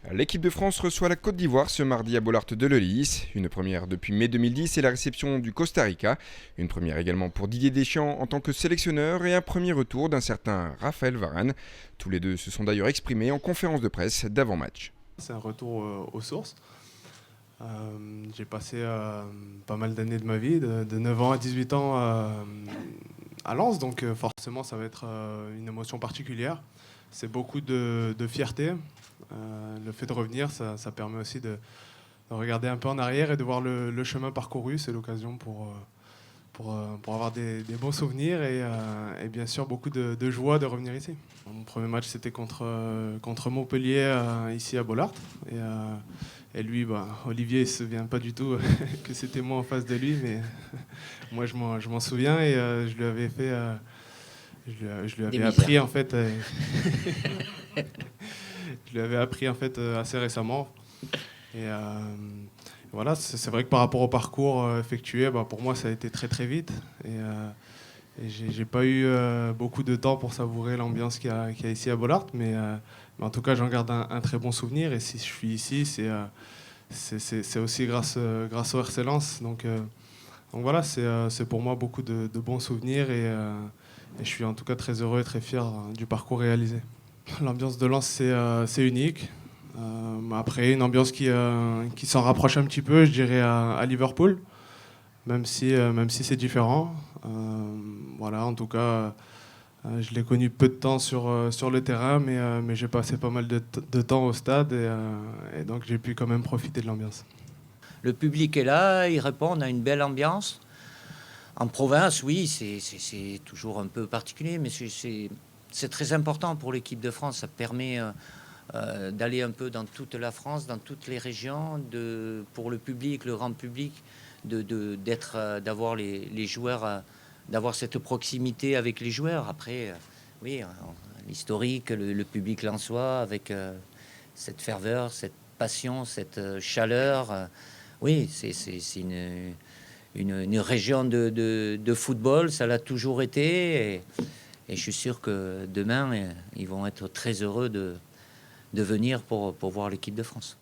L'équipe de France reçoit la Côte d'Ivoire ce mardi à Bollaert de Lellis. Une première depuis mai 2010 et la réception du Costa Rica. Une première également pour Didier Deschamps en tant que sélectionneur et un premier retour d'un certain Raphaël Varane. Tous les deux se sont d'ailleurs exprimés en conférence de presse d'avant-match. C'est un retour aux sources. J'ai passé pas mal d'années de ma vie, de 9 ans à 18 ans à Lens, donc forcément ça va être une émotion particulière. C'est beaucoup de fierté. Le fait de revenir, ça permet aussi de regarder un peu en arrière et de voir le chemin parcouru. C'est l'occasion pour avoir des bons souvenirs et bien sûr beaucoup de joie de revenir ici. Mon premier match c'était contre Montpellier ici à Bollaert. Et lui, Olivier ne se souvient pas du tout que c'était moi en face de lui, mais moi je m'en souviens et je lui avais fait... je lui avais appris en fait... je lui avais appris en fait assez récemment. Et voilà, c'est vrai que par rapport au parcours effectué, pour moi ça a été très très vite. Et j'ai pas eu beaucoup de temps pour savourer l'ambiance qu'il y a ici à Bollaert, mais en tout cas j'en garde un très bon souvenir. Et si je suis ici, c'est aussi grâce au RC Lens. Donc voilà, c'est pour moi beaucoup de bons souvenirs et je suis en tout cas très heureux et très fier du parcours réalisé. L'ambiance de Lens, c'est unique. Après, une ambiance qui s'en rapproche un petit peu, je dirais, à Liverpool, même si c'est différent. Voilà, en tout cas, je l'ai connu peu de temps sur le terrain, mais j'ai passé pas mal de temps au stade et donc j'ai pu quand même profiter de l'ambiance. Le public est là, ils répondent à une belle ambiance. En province, oui, c'est toujours un peu particulier, mais c'est très important pour l'équipe de France. Ça permet d'aller un peu dans toute la France, dans toutes les régions, pour le public, le grand public, d'avoir les joueurs, d'avoir cette proximité avec les joueurs. Après, oui, l'historique, le public lensois, avec cette ferveur, cette passion, cette chaleur. Oui, c'est une région de football, ça l'a toujours été. Et je suis sûr que demain, ils vont être très heureux de venir pour voir l'équipe de France.